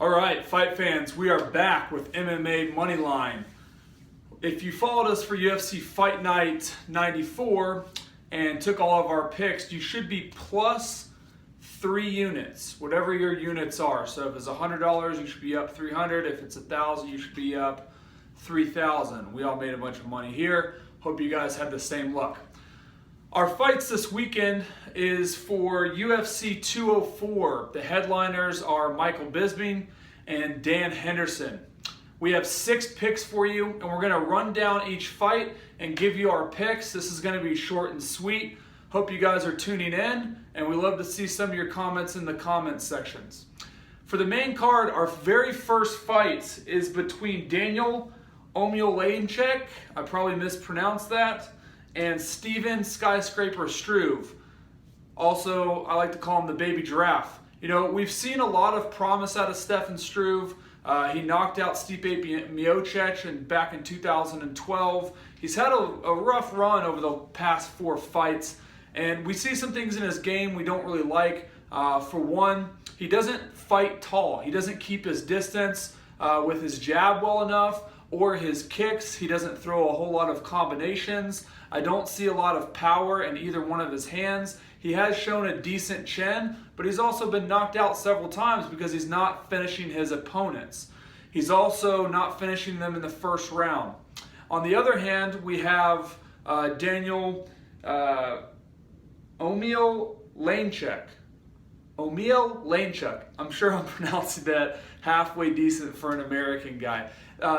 All right, fight fans, we are back with MMA Moneyline. If you followed us for UFC Fight Night 94 and took all of our picks, you should be plus 3 units, whatever your units are. So if it's $100, you should be up 300. If it's $1,000, you should be up 3,000. We all made a bunch of money here. Hope you guys had the same luck. Our fights this weekend is for UFC 204. The headliners are Michael Bisping and Dan Henderson. We have 6 picks for you, and we're going to run down each fight and give you our picks. This is going to be short and sweet. Hope you guys are tuning in, and we love to see some of your comments in the comments sections. For the main card, our very first fight is between Daniel Omielanczuk, I probably mispronounced that, and Stefan Skyscraper Struve. Also, I like to call him the baby giraffe. You know, we've seen a lot of promise out of Stefan Struve. He knocked out Stipe Miocic back in 2012. He's had a rough run over the past 4 fights, and we see some things in his game we don't really like. For one, he doesn't fight tall. He doesn't keep his distance with his jab well enough, or his kicks. He doesn't throw a whole lot of combinations. I don't see a lot of power in either one of his hands. He has shown a decent chin, but he's also been knocked out several times because he's not finishing his opponents. He's also not finishing them in the first round. On the other hand, we have Daniel Omielanczuk. Omielanczuk. I'm sure I'm pronouncing that halfway decent for an American guy.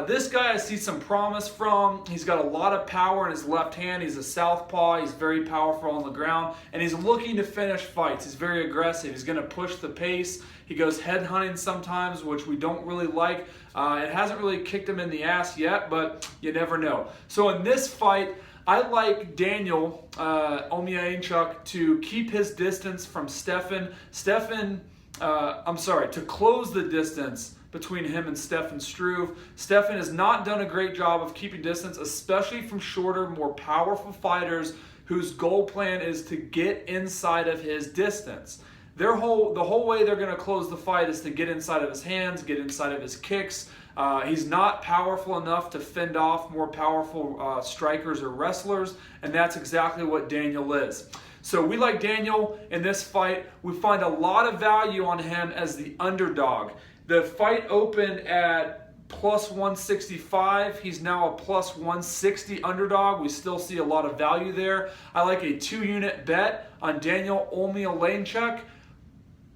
This guy I see some promise from. He's got a lot of power in his left hand. He's a southpaw. He's very powerful on the ground. And he's looking to finish fights. He's very aggressive. He's going to push the pace. He goes head hunting sometimes, which we don't really like. It hasn't really kicked him in the ass yet, but you never know. So in this fight, I like Daniel Omielanczuk to keep his distance from Stefan. To close the distance between him and Stefan Struve. Stefan has not done a great job of keeping distance, especially from shorter, more powerful fighters whose goal plan is to get inside of his distance. The whole way they're going to close the fight is to get inside of his hands, get inside of his kicks. He's not powerful enough to fend off more powerful strikers or wrestlers, and that's exactly what Daniel is. So we like Daniel in this fight. We find a lot of value on him as the underdog. The fight opened at plus 165. He's now a plus 160 underdog. We still see a lot of value there. I like a 2-unit bet on Daniel Omielanczuk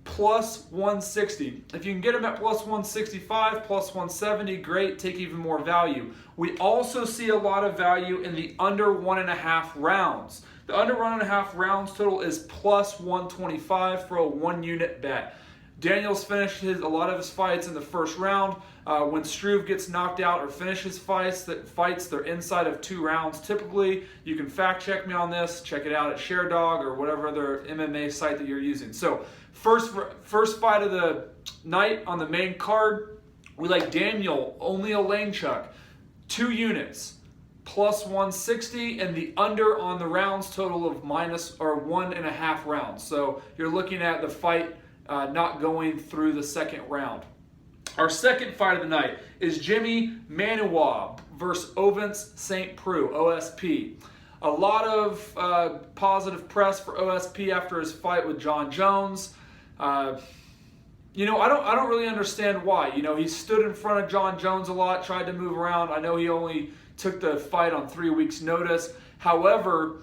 plus 160. If you can get him at plus 165, plus 170, great, take even more value. We also see a lot of value in the under 1.5 rounds. The under 1.5 rounds total is plus 125 for a 1-unit bet. Daniel's finished a lot of his fights in the first round. When Struve gets knocked out or finishes fights, they're inside of 2 rounds typically. You can fact check me on this. Check it out at ShareDog or whatever other MMA site that you're using. So first fight of the night on the main card, we like Daniel Omielanczuk, 2 units, plus 160, and the under on the rounds total of minus or 1.5 rounds. So you're looking at the fight not going through the second round. Our second fight of the night is Jimi Manuwa versus Ovince St. Preux, OSP. A lot of positive press for OSP after his fight with John Jones. I don't really understand why. You know, he stood in front of John Jones a lot, tried to move around. I know he only took the fight on 3 weeks' notice. However,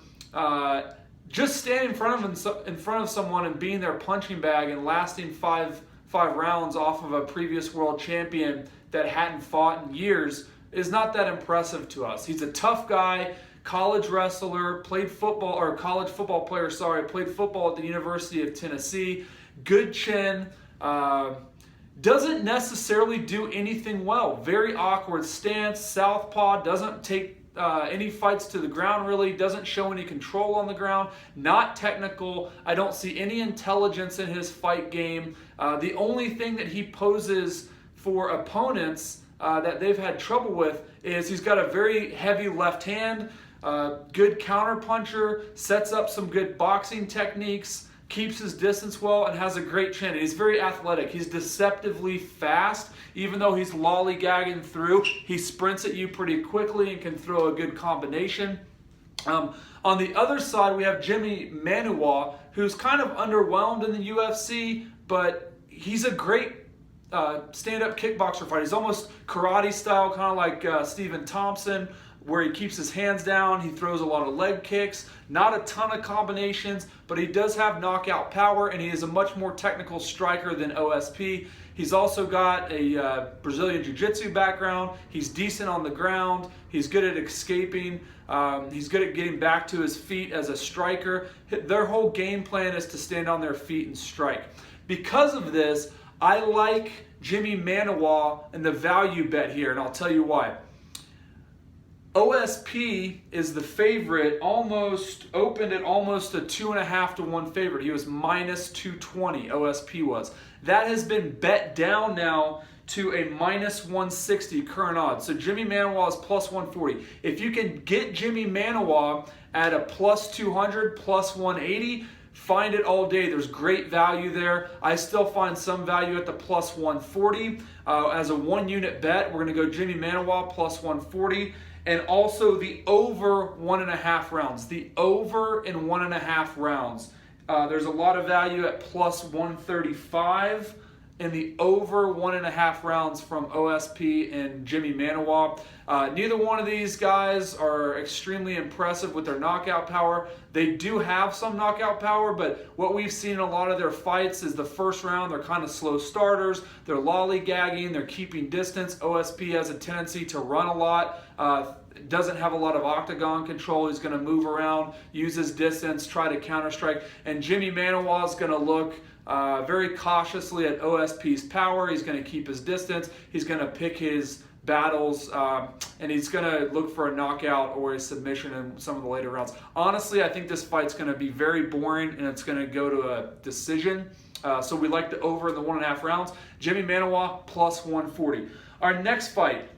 just standing in front of someone and being their punching bag and lasting five rounds off of a previous world champion that hadn't fought in years is not that impressive to us. He's a tough guy, college wrestler, college football player, played football at the University of Tennessee, good chin, doesn't necessarily do anything well. Very awkward stance, southpaw, doesn't take any fights to the ground really, doesn't show any control on the ground, not technical. I don't see any intelligence in his fight game. The only thing that he poses for opponents that they've had trouble with is he's got a very heavy left hand, good counter puncher, sets up some good boxing techniques, keeps his distance well, and has a great chin. He's very athletic. He's deceptively fast. Even though he's lollygagging through, he sprints at you pretty quickly and can throw a good combination. On the other side, we have Jimi Manuwa, who's kind of underwhelmed in the UFC, but he's a great stand-up kickboxer fighter. He's almost karate style, kind of like Stephen Thompson, where he keeps his hands down. He throws a lot of leg kicks, not a ton of combinations, but he does have knockout power, and he is a much more technical striker than OSP. He's also got a Brazilian Jiu-Jitsu background. He's decent on the ground. He's good at escaping. He's good at getting back to his feet as a striker. Their whole game plan is to stand on their feet and strike. Because of this, I like Jimi Manuwa and the value bet here, and I'll tell you why. OSP is the favorite, almost opened at almost a 2.5 to 1 favorite. He was minus 220, OSP was. That has been bet down now to a minus 160 current odds. So Jimi Manuwa is plus 140. If you can get Jimi Manuwa at a plus 200, plus 180, find it all day. There's great value there. I still find some value at the plus 140. As a 1-unit bet, we're going to go Jimi Manuwa plus 140. And also the over 1.5 rounds. The over in 1.5 rounds. There's a lot of value at plus 135 and the over 1.5 rounds from OSP and Jimi Manuwa. Neither one of these guys are extremely impressive with their knockout power. They do have some knockout power, but what we've seen in a lot of their fights is the first round, they're kind of slow starters. They're lollygagging, they're keeping distance. OSP has a tendency to run a lot. Doesn't have a lot of octagon control. He's going to move around, use his distance, try to counter-strike. And Jimi Manuwa is going to look very cautiously at OSP's power. He's going to keep his distance. He's going to pick his battles, and he's going to look for a knockout or a submission in some of the later rounds. Honestly, I think this fight's going to be very boring, and it's going to go to a decision. So we like the over in the 1.5 rounds. Jimi Manuwa plus 140. Our next fight,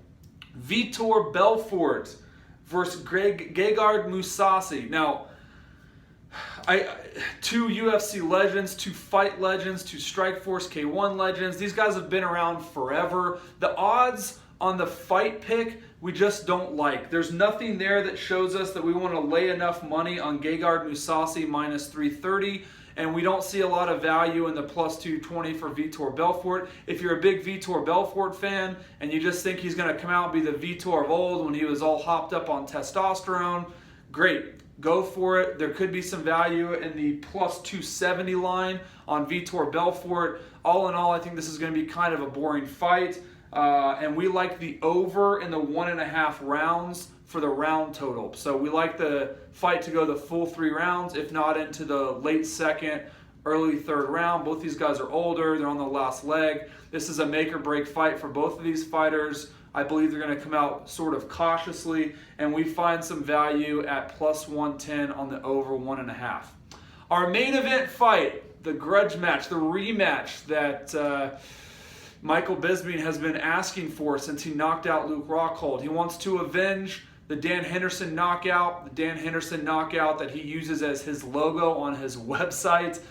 Vitor Belfort versus Gerard Mousasi. Now, two UFC legends, two fight legends, two Strikeforce K1 legends. These guys have been around forever. The odds on the fight pick, we just don't like. There's nothing there that shows us that we want to lay enough money on Gerard Mousasi minus 330. And we don't see a lot of value in the plus 220 for Vitor Belfort. If you're a big Vitor Belfort fan and you just think he's going to come out and be the Vitor of old when he was all hopped up on testosterone, great. Go for it. There could be some value in the plus 270 line on Vitor Belfort. All in all, I think this is going to be kind of a boring fight. And we like the over in the 1.5 rounds for the round total. So we like the fight to go the full 3 rounds, if not into the late second, early third round. Both these guys are older. They're on the last leg. This is a make or break fight for both of these fighters. I believe they're going to come out sort of cautiously, and we find some value at plus 110 on the over 1.5. Our main event fight, the grudge match, the rematch that Michael Bisping has been asking for since he knocked out Luke Rockhold. He wants to avenge the Dan Henderson knockout, that he uses as his logo on his website.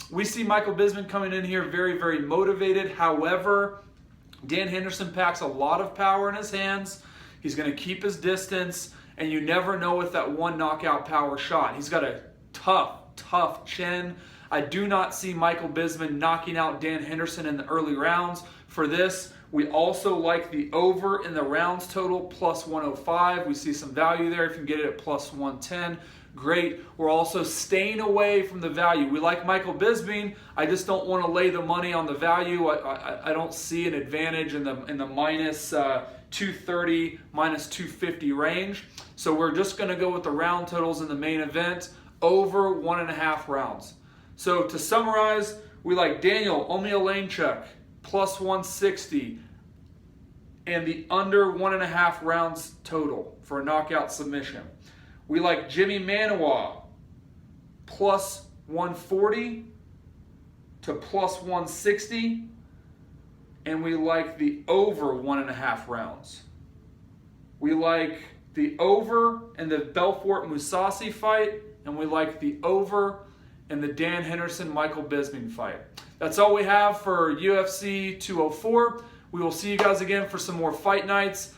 We see Michael Bisping coming in here very, very motivated. However, Dan Henderson packs a lot of power in his hands. He's going to keep his distance, and you never know with that one knockout power shot. He's got a tough chin. I do not see Michael Bisping knocking out Dan Henderson in the early rounds. For this, we also like the over in the rounds total, plus 105. We see some value there. If you can get it at plus 110, great. We're also staying away from the value. We like Michael Bisping. I just don't want to lay the money on the value. I don't see an advantage in the minus 230, minus 250 range. So we're just going to go with the round totals in the main event, over 1.5 rounds. So to summarize, we like Daniel Omielanczuk, plus 160, and the under 1.5 rounds total for a knockout submission. We like Jimi Manuwa, plus 140 to plus 160, and we like the over 1.5 rounds. We like the over in the Belfort Mousasi fight, and we like the over in the Dan Henderson Michael Bisping fight. That's all we have for UFC 204. We will see you guys again for some more fight nights.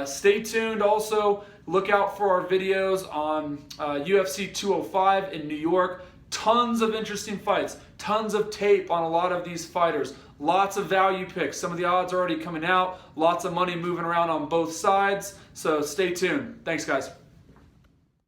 Stay tuned. Also, look out for our videos on UFC 205 in New York. Tons of interesting fights. Tons of tape on a lot of these fighters. Lots of value picks. Some of the odds are already coming out. Lots of money moving around on both sides. So stay tuned. Thanks, guys.